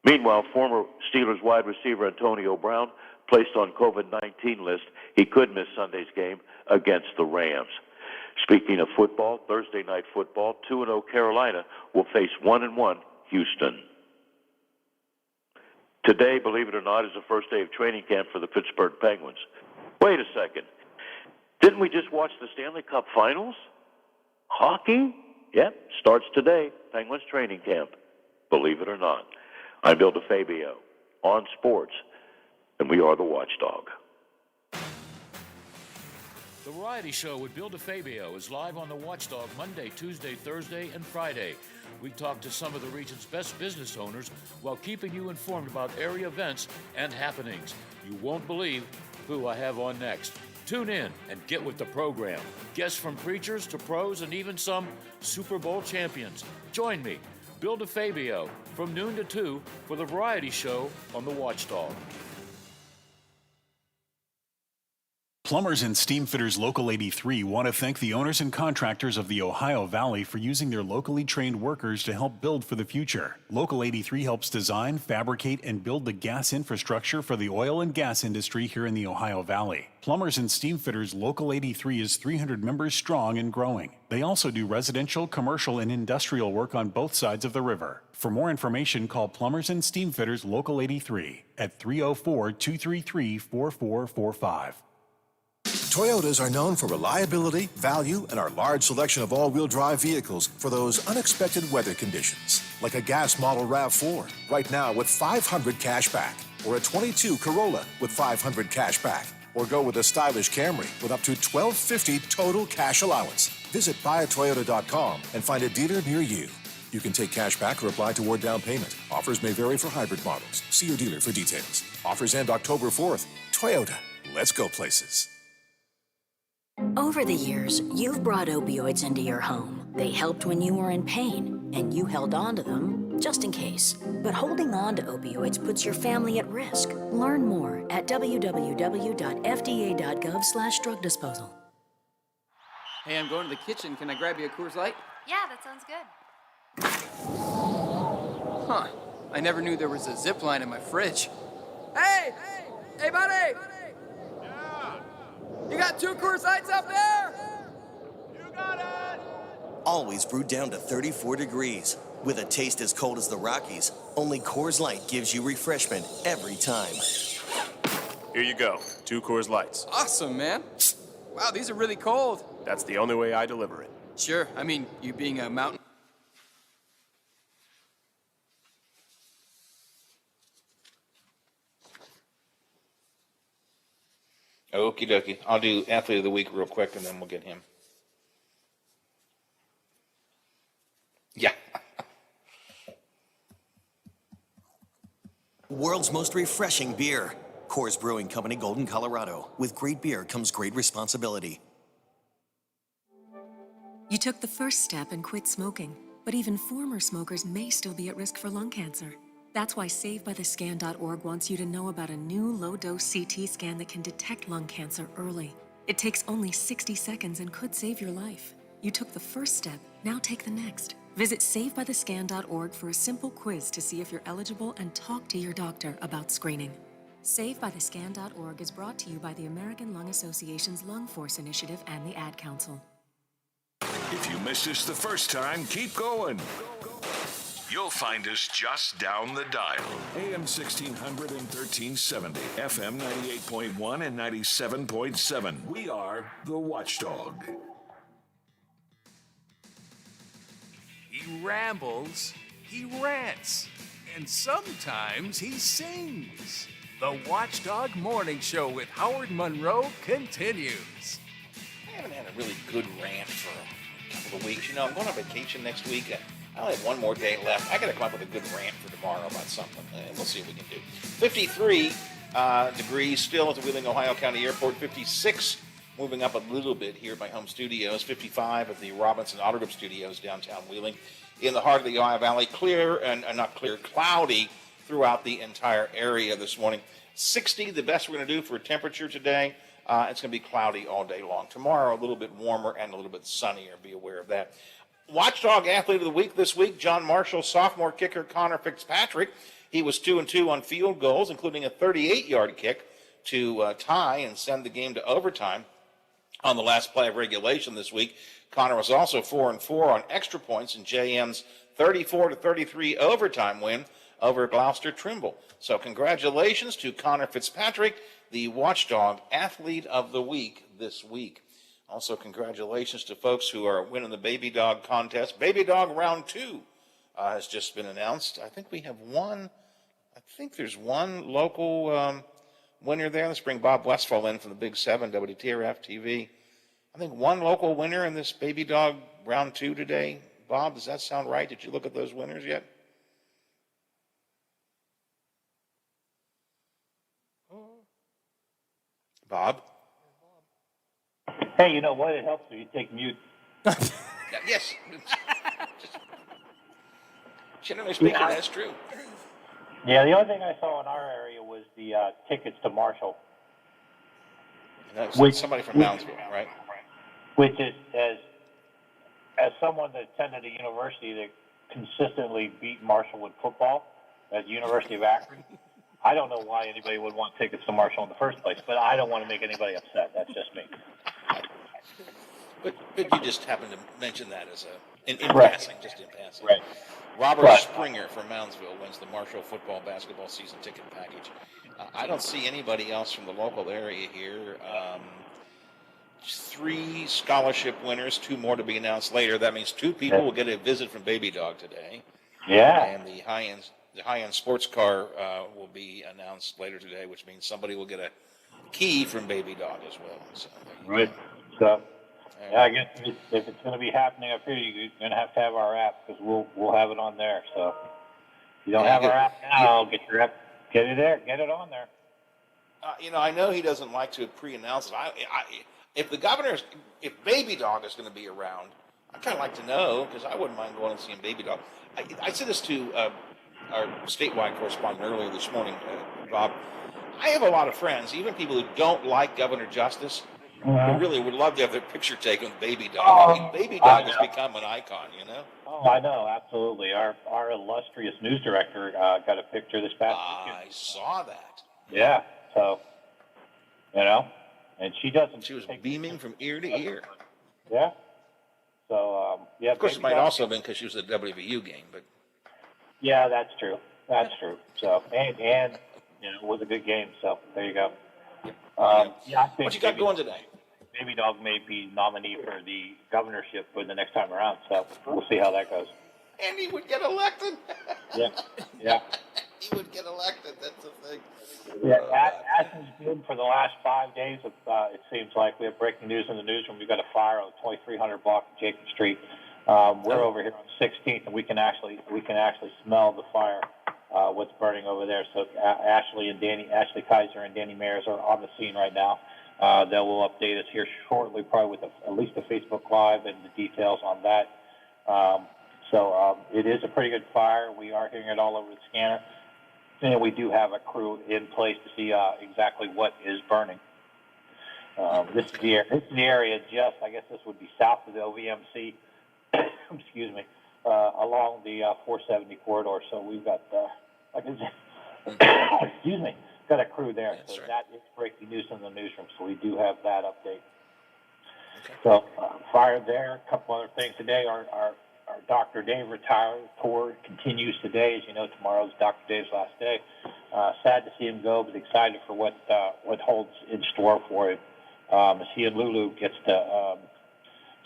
Meanwhile, former Steelers wide receiver Antonio Brown placed on COVID-19 list. He could miss Sunday's game against the Rams. Speaking of football, Thursday night football, 2-0 Carolina will face 1-1 Houston. Today, believe it or not, is the first day of training camp for the Pittsburgh Penguins. Wait a second. Didn't we just watch the Stanley Cup Finals? Hockey? Yep, starts today. Penguins training camp. Believe it or not. I'm Bill DeFabio on sports, and we are the Watchdog.
The Variety Show with Bill DeFabio is live on the Watchdog Monday, Tuesday, Thursday, and Friday. We talk to some of the region's best business owners while keeping you informed about area events and happenings. You won't believe who I have on next. Tune in and get with the program. Guests from preachers to pros and even some Super Bowl champions. Join me, Bill DeFabio, from noon to 2 for the Variety Show on the Watchdog.
Plumbers and Steam Fitters Local 83 want to thank the owners and contractors of the Ohio Valley for using their locally trained workers to help build for the future. Local 83 helps design, fabricate, and build the gas infrastructure for the oil and gas industry here in the Ohio Valley. Plumbers and Steam Fitters Local 83 is 300 members strong and growing. They also do residential, commercial, and industrial work on both sides of the river. For more information, call Plumbers and Steam Fitters Local 83 at 304-233-4445.
Toyotas are known for reliability, value, and our large selection of all-wheel drive vehicles for those unexpected weather conditions, like a gas model RAV4, right now with $500 cash back, or a 22 Corolla with $500 cash back, or go with a stylish Camry with up to $1,250 total cash allowance. Visit buyatoyota.com and find a dealer near you. You can take cash back or apply toward down payment. Offers may vary for hybrid models. See your dealer for details. Offers end October 4th. Toyota. Let's go places.
Over the years, you've brought opioids into your home. They helped when you were in pain, and you held on to them just in case. But holding on to opioids puts your family at risk. Learn more at www.fda.gov/drug disposal.
Hey, I'm going to the kitchen. Can I grab you a Coors Light?
Yeah, that sounds good.
Huh. I never knew there was a zip line in my fridge. Hey! Hey, buddy! You got 2 Coors Lights up there?
You got it! Always brewed down to 34 degrees. With a taste as cold as the Rockies, only Coors Light gives you refreshment every time.
Here you go. 2 Coors Lights.
Awesome, man. Wow, these are really cold.
That's the only way I deliver it.
Sure. I mean, you being a mountain.
Okie dokie. I'll do Athlete of the Week real quick, and then we'll get him. Yeah.
World's most refreshing beer. Coors Brewing Company, Golden, Colorado. With great beer comes great responsibility.
You took the first step and quit smoking, but even former smokers may still be at risk for lung cancer. That's why SaveByTheScan.org wants you to know about a new low-dose CT scan that can detect lung cancer early. It takes only 60 seconds and could save your life. You took the first step, now take the next. Visit SaveByTheScan.org for a simple quiz to see if you're eligible and talk to your doctor about screening. SaveByTheScan.org is brought to you by the American Lung Association's Lung Force Initiative and the Ad Council.
If you missed us the first time, keep going. You'll find us just down the dial. AM 1600 and 1370, FM 98.1 and 97.7. We are the Watchdog.
He rambles, he rants, and sometimes he sings. The Watchdog Morning Show with Howard Monroe continues.
I haven't had a really good rant for a couple of weeks. You know, I'm going on vacation next week. I only have one more day left. I got to come up with a good rant for tomorrow about something, and we'll see what we can do. 53 degrees still at the Wheeling, Ohio County Airport. 56, moving up a little bit here at my home studios. 55 at the Robinson Auto Group Studios, downtown Wheeling. In the heart of the Ohio Valley, clear and not clear, cloudy throughout the entire area this morning. 60, the best we're going to do for a temperature today. It's going to be cloudy all day long. Tomorrow, a little bit warmer and a little bit sunnier. Be aware of that. Watchdog Athlete of the Week this week, John Marshall, sophomore kicker Connor Fitzpatrick. He was 2-2 on field goals, including a 38-yard kick to tie and send the game to overtime on the last play of regulation this week. Connor was also 4-4 on extra points in JM's 34-33 overtime win over Gloucester Trimble. So congratulations to Connor Fitzpatrick, the Watchdog Athlete of the Week this week. Also, congratulations to folks who are winning the Baby Dog contest. Baby Dog Round 2 has just been announced. I think we have one. I think there's one local winner there. Let's bring Bob Westphal in from the Big 7, WTRF TV. I think one local winner in this Baby Dog Round 2 today. Bob, does that sound right? Did you look at those winners yet? Bob?
Hey, you know what? It helps if you take mute.
Yes. Generally speaking, that's true.
Yeah, the only thing I saw in our area was the tickets to Marshall.
And that was somebody from Moundsville, right?
Which is, as someone that attended a university that consistently beat Marshall in football at the University of Akron, I don't know why anybody would want tickets to Marshall in the first place, but I don't want to make anybody upset. That's just me.
But you just happened to mention that as in passing, just in passing.
Right.
Robert Springer from Moundsville wins the Marshall football basketball season ticket package. I don't see anybody else from the local area here. 3 scholarship winners, 2 more to be announced later. That means 2 people will get a visit from Baby Dog today.
Yeah.
And the high-end sports car will be announced later today, which means somebody will get a key from Baby Dog as well. So,
right. So, yeah, I guess if it's going to be happening up here, you're going to have our app because we'll have it on there. So, if you don't have our app now, get your app, get it there, get it on there.
I know he doesn't like to pre-announce it. If Baby Dog is going to be around, I'd kind of like to know because I wouldn't mind going and seeing Baby Dog. I said this to our statewide correspondent earlier this morning, Bob. I have a lot of friends, even people who don't like Governor Justice, who really would love to have their picture taken with Baby Dog. I mean, Baby Dog has become an icon, you know?
Oh, I know, absolutely. Our illustrious news director got a picture this past weekend.
I saw that.
Yeah, so, and she doesn't.
She was beaming from ear to ear.
Yeah. So, yeah.
Of course, it might also have been because she was at the WVU game, but.
Yeah, that's true. That's true. So, and it was a good game. So there you go. I think
what you got going today?
Baby Dog may be nominee for the governorship for the next time around. So we'll see how that goes.
And he would get elected.
Yeah.
He would get elected. That's the thing.
Yeah, Athens good for the last 5 days. It seems like we have breaking news in the newsroom. We've got a fire on 2300 block of Jacob Street. We're over here on 16th, and we can actually smell the fire. What's burning over there? So Ashley Kaiser and Danny Mayers are on the scene right now. They will update us here shortly, probably with at least a Facebook Live and the details on that. So it is a pretty good fire. We are hearing it all over the scanner. And we do have a crew in place to see exactly what is burning. This is the area just, I guess this would be south of the OVMC, excuse me, along the 470 corridor. So we've got, like I said, excuse me, got a crew there.
That's
so
right.
that is breaking news in the newsroom. So we do have that update. So fire there. A couple other things today. Our Dr. Dave retired tour continues today. As you know, tomorrow's Dr. Dave's last day. Sad to see him go, but excited for what holds in store for him. As he and Lulu gets to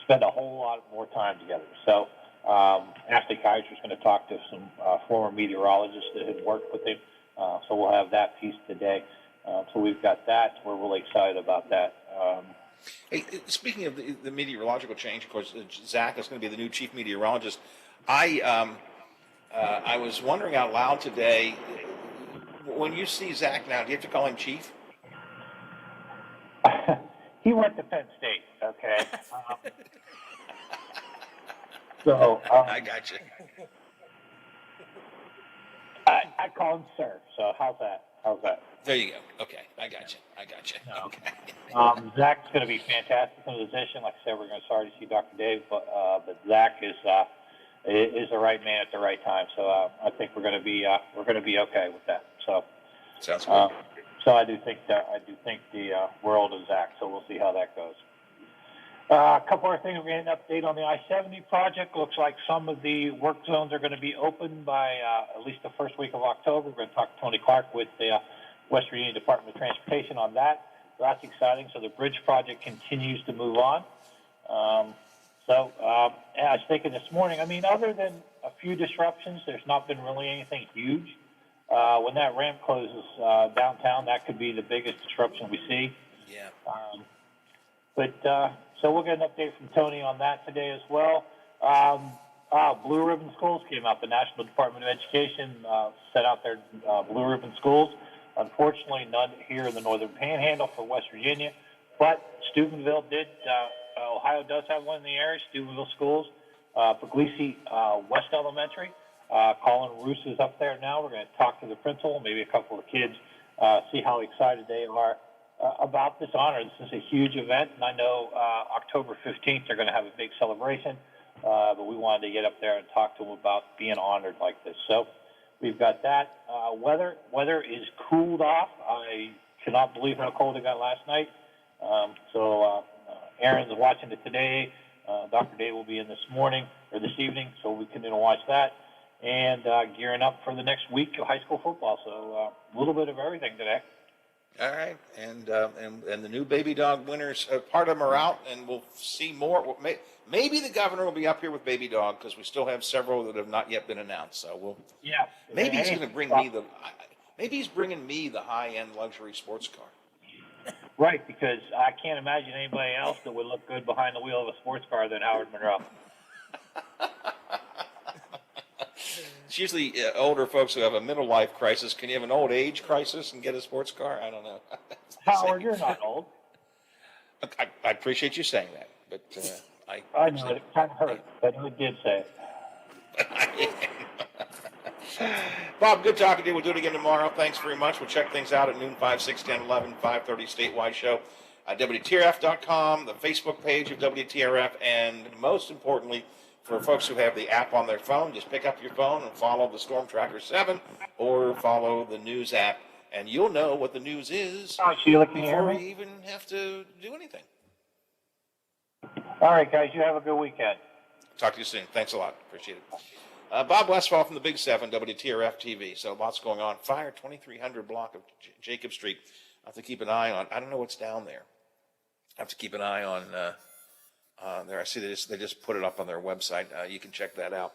spend a whole lot more time together. So Ashley Kaiser's going to talk to some former meteorologists that had worked with him. So we'll have that piece today. So we've got that. We're really excited about that.
Hey, speaking of the meteorological change, of course, Zach is going to be the new chief meteorologist. I was wondering out loud today, when you see Zach now, do you have to call him chief?
He went to Penn State, okay? So
I got you.
I call him sir. So how's that?
There you go. Okay, I got you.
No.
Okay.
Zach's going to be fantastic in the position. Like I said, we're going to sorry to see Dr. Dave, but Zach is the right man at the right time. So I think we're going to be okay with that. So
sounds good.
So I do think the world of Zach. So we'll see how that goes. A couple other things. We're getting an update on the I-70 project. Looks like some of the work zones are going to be open by at least the first week of October. We're going to talk to Tony Clark with the West Virginia Department of Transportation on that. So that's exciting. So the bridge project continues to move on. And I was thinking this morning, I mean, other than a few disruptions, there's not been really anything huge. When that ramp closes downtown, that could be the biggest disruption we see.
Yeah.
So we'll get an update from Tony on that today as well. Blue Ribbon Schools came out. The National Department of Education set out their Blue Ribbon Schools. Unfortunately, none here in the Northern Panhandle for West Virginia, but Steubenville did. Ohio does have one in the area, Steubenville Schools. Puglisi West Elementary. Colin Roos is up there now. We're going to talk to the principal, maybe a couple of kids, see how excited they are about this honor. This is a huge event, and I know October 15th they're going to have a big celebration, but we wanted to get up there and talk to them about being honored like this. So we've got that. Weather is cooled off. I cannot believe how cold it got last night. Aaron's watching it today. Dr. Dave will be in this evening, so we can watch that. And gearing up for the next week of high school football. So a little bit of everything today.
All right, and the new baby dog winners, part of them are out, and we'll see more. Maybe the governor will be up here with baby dog because we still have several that have not yet been announced. So we'll.
Yeah.
Maybe he's going to bring me the. Maybe he's bringing me the high-end luxury sports car.
Right, because I can't imagine anybody else that would look good behind the wheel of a sports car than Howard Monroe.
It's usually older folks who have a middle life crisis. Can you have an old age crisis and get a sports car? I don't know.
Howard, you're not old.
I appreciate you saying that, but
I know it kind of hurt, but you did say it.
Bob, good talking to you. We'll do it again tomorrow. Thanks very much. We'll check things out at noon, 5, 6, 10, 11, 5:30 statewide show. WTRF.com, the Facebook page of WTRF, and most importantly, for folks who have the app on their phone, just pick up your phone and follow the Storm Tracker 7 or follow the news app, and you'll know what the news is
Sheila, can you hear
before
me?
you even have to do anything.
All right, guys, you have a good weekend.
Talk to you soon. Thanks a lot. Appreciate it. Bob Westphal from the Big 7, WTRF TV. So lots going on. Fire 2300 block of Jacob Street. I have to keep an eye on. I don't know what's down there. I have to keep an eye on there. I see they just put it up on their website. You can check that out.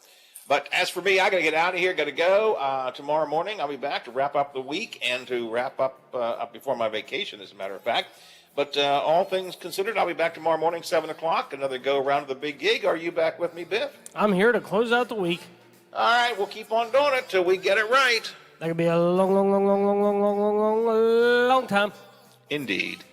But as for me, I got to get out of here. Got to go. Tomorrow morning, I'll be back to wrap up the week and to wrap up before my vacation, as a matter of fact. But all things considered, I'll be back tomorrow morning, 7 o'clock. Another go around of the big gig. Are you back with me, Biff?
I'm here to close out the week.
All right, we'll keep on doing it till we get it right.
That could be a long time.
Indeed.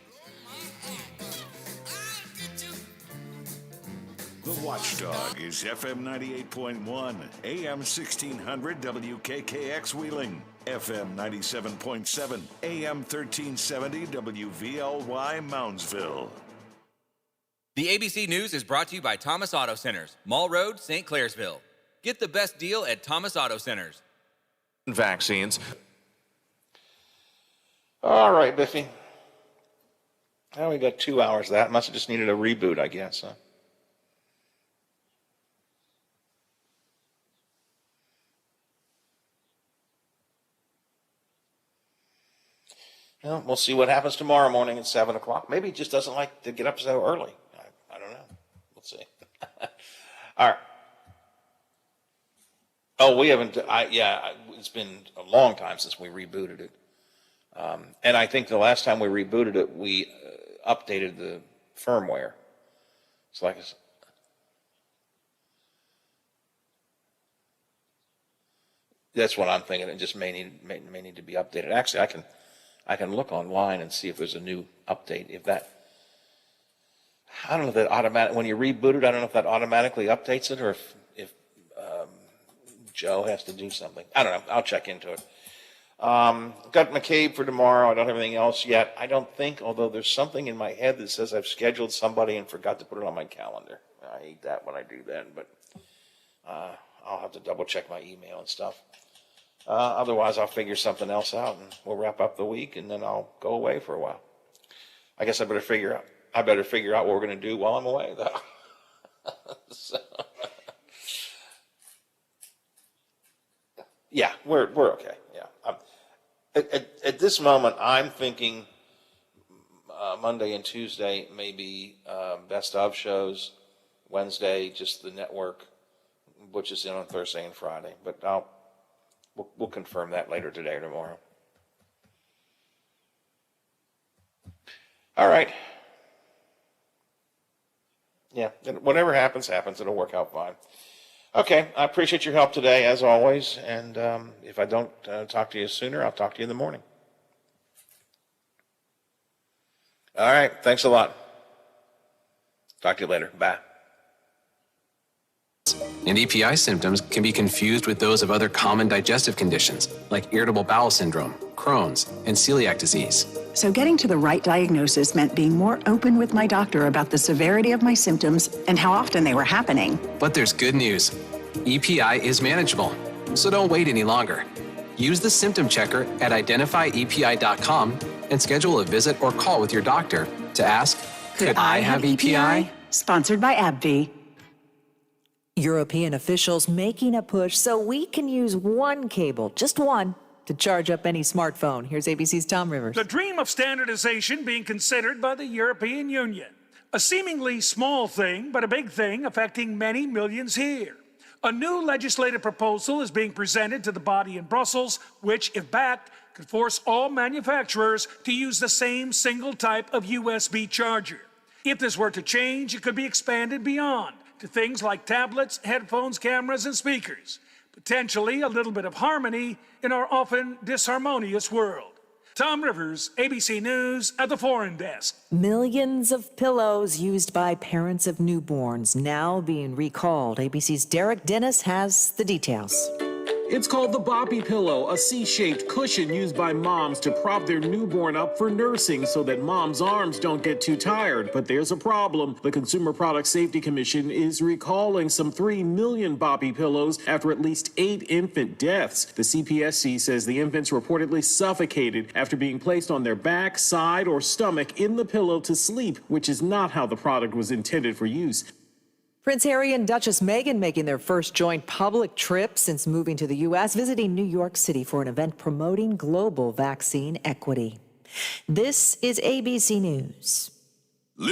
The Watchdog is FM 98.1, AM 1600 WKKX Wheeling. FM 97.7, AM 1370, WVLY Moundsville.
The ABC News is brought to you by Thomas Auto Centers, Mall Road, St. Clairsville. Get the best deal at Thomas Auto Centers.
Vaccines. All right, Biffy. Now we got 2 hours of that. Must have just needed a reboot, I guess, huh? Well, we'll see what happens tomorrow morning at 7 o'clock. Maybe he just doesn't like to get up so early. I don't know. We'll see. All right. Oh, we haven't. It's been a long time since we rebooted it. And I think the last time we rebooted it, we updated the firmware. It's like that's what I'm thinking. It just may need to be updated. Actually, I can look online and see if there's a new update. If that, I don't know if that automatic, when you reboot it, I don't know if that automatically updates it or if Joe has to do something. I don't know. I'll check into it. Got McCabe for tomorrow. I don't have anything else yet. I don't think, although there's something in my head that says I've scheduled somebody and forgot to put it on my calendar. I hate that when I do that, but I'll have to double check my email and stuff. Otherwise, I'll figure something else out, and we'll wrap up the week, and then I'll go away for a while. I guess I better figure out what we're going to do while I'm away, though. So, yeah, we're okay. Yeah, at this moment, I'm thinking Monday and Tuesday maybe best of shows. Wednesday, just the network, which is in on Thursday and Friday. But we'll confirm that later today or tomorrow. All right. Yeah, whatever happens. It'll work out fine. Okay, I appreciate your help today, as always. And if I don't talk to you sooner, I'll talk to you in the morning. All right, thanks a lot. Talk to you later. Bye.
And EPI symptoms can be confused with those of other common digestive conditions, like irritable bowel syndrome, Crohn's, and celiac disease.
So getting to the right diagnosis meant being more open with my doctor about the severity of my symptoms and how often they were happening.
But there's good news. EPI is manageable, so don't wait any longer. Use the symptom checker at identifyepi.com and schedule a visit or call with your doctor to ask, could I have EPI?
Sponsored by AbbVie.
European officials making a push so we can use one cable, just one, to charge up any smartphone. Here's ABC's Tom Rivers.
The dream of standardization being considered by the European Union. A seemingly small thing, but a big thing affecting many millions here. A new legislative proposal is being presented to the body in Brussels, which, if backed, could force all manufacturers to use the same single type of USB charger. If this were to change, it could be expanded beyond to things like tablets, headphones, cameras, and speakers. Potentially a little bit of harmony in our often disharmonious world. Tom Rivers, ABC News at the Foreign Desk.
Millions of pillows used by parents of newborns now being recalled. ABC's Derek Dennis has the details.
It's called the Boppy Pillow, a C-shaped cushion used by moms to prop their newborn up for nursing so that mom's arms don't get too tired. But there's a problem. The Consumer Product Safety Commission is recalling some 3 million Boppy pillows after at least 8 infant deaths. The CPSC says the infants reportedly suffocated after being placed on their back, side, or stomach in the pillow to sleep, which is not how the product was intended for use.
Prince Harry and Duchess Meghan making their first joint public trip since moving to the U.S., visiting New York City for an event promoting global vaccine equity. This is ABC News.